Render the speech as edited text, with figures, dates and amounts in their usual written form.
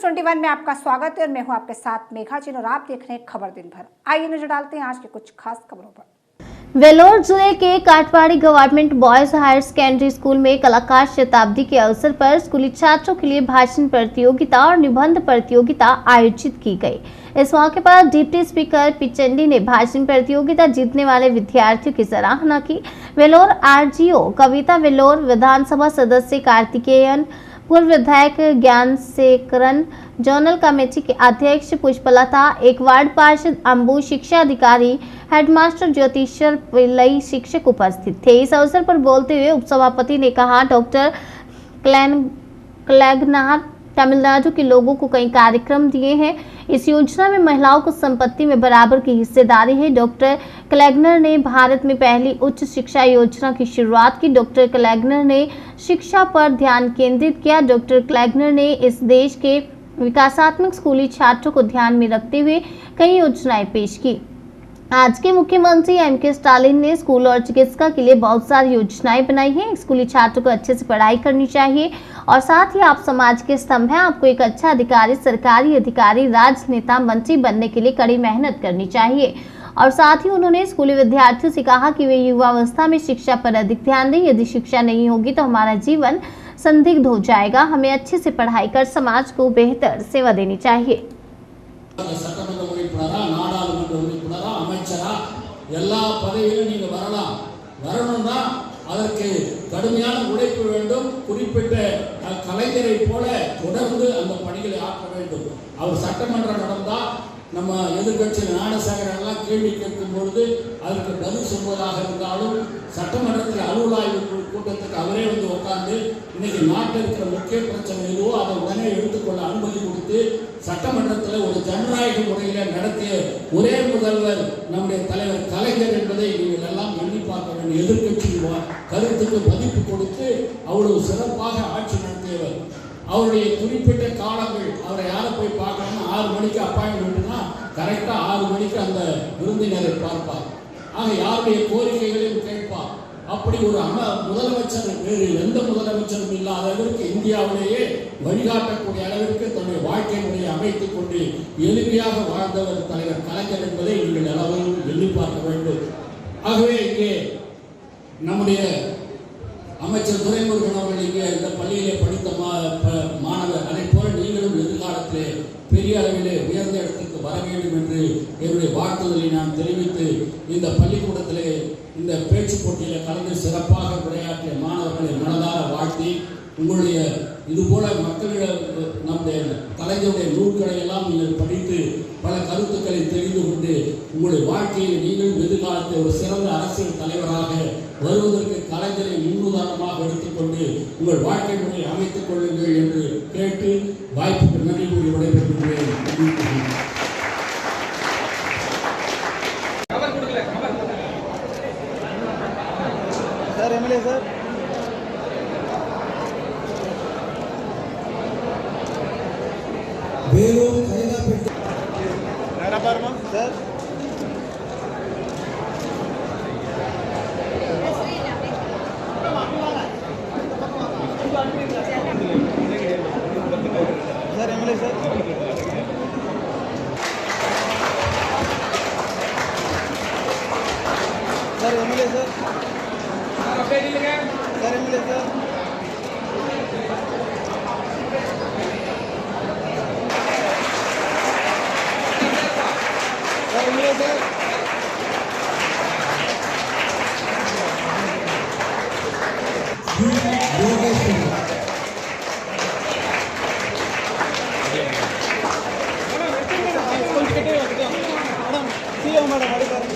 21 में आपका स्वागत है और मैं हूं आपके साथ मेघा जी और आप देख रहे हैं खबर दिन भर। आइए नजर डालते हैं आज के कुछ खास खबरों पर। वेलोर जिले के Katwadi government boys higher secondary school में कलाकार शताब्दी के अवसर पर स्कूली छात्रों के लिए भाषण प्रतियोगिता और निबंध प्रतियोगिता आयोजित की गई। इस मौके पर डिप्टी स्पीकर पिचंडी ने भाषण प्रतियोगिता जीतने वाले विद्यार्थियों की सराहना की। वेलोर आरजीओ कविता, वेलोर विधानसभा सदस्य कार्तिकेयन, पूर्व विधायक ज्ञान शेखरन, जोनल कमेटी के अध्यक्ष पुष्पलता, एक वार्ड पार्षद अंबू, शिक्षा अधिकारी हेडमास्टर ज्योतिश्वर पिल्लई शिक्षक उपस्थित थे। इस अवसर पर बोलते हुए उपसभापति ने कहा, डॉक्टर क्लैगनार तमिलनाडु के लोगों को कई कार्यक्रम दिए हैं। इस योजना में महिलाओं को संपत्ति में बराबर की हिस्सेदारी है। डॉक्टर क्लैगनर ने भारत में पहली उच्च शिक्षा योजना की शुरुआत की। डॉक्टर क्लैगनर ने शिक्षा पर ध्यान केंद्रित किया। डॉक्टर क्लैगनर ने इस देश के विकासात्मक स्कूली छात्रों को ध्यान में रखते हुए कई योजनाएं पेश की। आज के मुख्यमंत्री एम.के. स्टालिन ने स्कूल और चिकित्सा के लिए बहुत सारी योजनाएं बनाई हैं। स्कूली छात्रों को अच्छे से पढ़ाई करनी चाहिए और साथ ही आप समाज के स्तंभ हैं। आपको एक अच्छा अधिकारी, सरकारी अधिकारी, राजनेता, मंत्री बनने के लिए कड़ी मेहनत करनी चाहिए। और साथ ही उन्होंने स्कूली विद्यार्थियों से कहा कि वे युवावस्था में शिक्षा पर अधिक ध्यान दें। यदि शिक्षा नहीं होगी तो हमारा जीवन संदिग्ध हो जाएगा। हमें अच्छे से पढ़ाई कर समाज को बेहतर सेवा देनी चाहिए। சட்டமன்ற உறுப்பினரா, நாடாளுமன்ற உறுப்பினரா, அமைச்சரா எல்லா பதவியிலும் நீங்க வரணும்னா அதற்கு கடுமையான உழைப்பு வேண்டும். குறிப்பிட்ட கலைஞரை போல தொடர்ந்து அந்த பணிகளை ஆற்ற வேண்டும். அவர் சட்டமன்றம் நடந்தா நம்ம எதிர்கட்சி ஞானசாகர் எல்லாம் கேள்வி கேட்கும் பொழுது அதற்கு பதில் சொல்வதாக இருந்தாலும் சட்டமன்றத்தில் அலுவலாய்வு கூட்டத்துக்கு அவரே வந்து உட்கார்ந்து இன்னைக்கு நாட்டில் இருக்கிற முக்கிய பிரச்சனை எதுவோ அதை உடனே எடுத்துக்கொள்ள அனுமதி கொடுத்து சட்டமன்றத்தில் ஒரு ஜனநாயக முறையில் நடத்திய ஒரே முதல்வர் நம்முடைய தலைவர் கலைஞர் என்பதை நீங்கள் எல்லாம் எண்ணி பார்க்க வேண்டும். எதிர்கட்சி கருத்துக்கு மதிப்பு கொடுத்து அவ்வளவு சிறப்பாக ஆட்சி நடத்தியவர். அவருடைய குறிப்பிட்ட காலங்கள் அவரை யாரை போய் பார்க்கணும்னா 6 மணிக்கு அப்பாயின்மெண்ட்னா கரெக்டாக 6 மணிக்கு அந்த விருந்தினரை பார்ப்பார். ஆக யாருடைய கோரிக்கைகளையும் கேட்பார். அப்படி ஒரு முதலமைச்சர் வேறு எந்த முதலமைச்சரும் இல்லாத அளவிற்கு இந்தியாவிலேயே வழிகாட்டக்கூடிய அளவிற்கு தன்னுடைய வாழ்க்கை முறையை அமைத்துக் கொண்டு எளிமையாக வாழ்ந்தவர் தலைவர் கலைஞர் என்பதை நீங்கள் எல்லாரும் எண்ணி பார்க்க வேண்டும். ஆகவே இங்கே நம்முடைய அமைச்சர் துரைமுருகன் அவர்கள் இங்கே இந்த பள்ளியிலே படித்த மாணவர், அதை போல நீங்களும் எதிர்காலத்திலே பெரிய அளவிலே உயர்ந்த இடத்திற்கு வர வேண்டும் என்று என்னுடைய வாழ்த்துதலை நான் தெரிவித்து இந்த பள்ளிக்கூடத்திலே இந்த பேச்சு போட்டியில் கலந்து சிறப்பாக விளையாட்டிய மாணவர்களை மனதார வாழ்த்தி உங்களுடைய இதுபோல மக்களிடம் நம்முடைய கலைஞருடைய நூல்களை எல்லாம் நீங்கள் படித்து பல கருத்துக்களை தெரிந்து கொண்டு உங்களுடைய வாழ்க்கையில் நீங்களும் எதிர்காலத்தில் ஒரு சிறந்த அரசியல் தலைவராக வருவதற்கு கலைஞரை முன்னுதாரணமாக எடுத்துக்கொண்டு உங்கள் வாழ்க்கை முறையை அமைத்துக் கொள்ளுங்கள் என்று கேட்டு வாய்ப்புக்கு நன்றி கூறி விடைபெறுகிறேன். Sir MLA sir Vellore Kaithapettai நரபர்மா sir sir MLA sir sir MLA sir sir MLA sir madam CM madam அடிப்பாரு.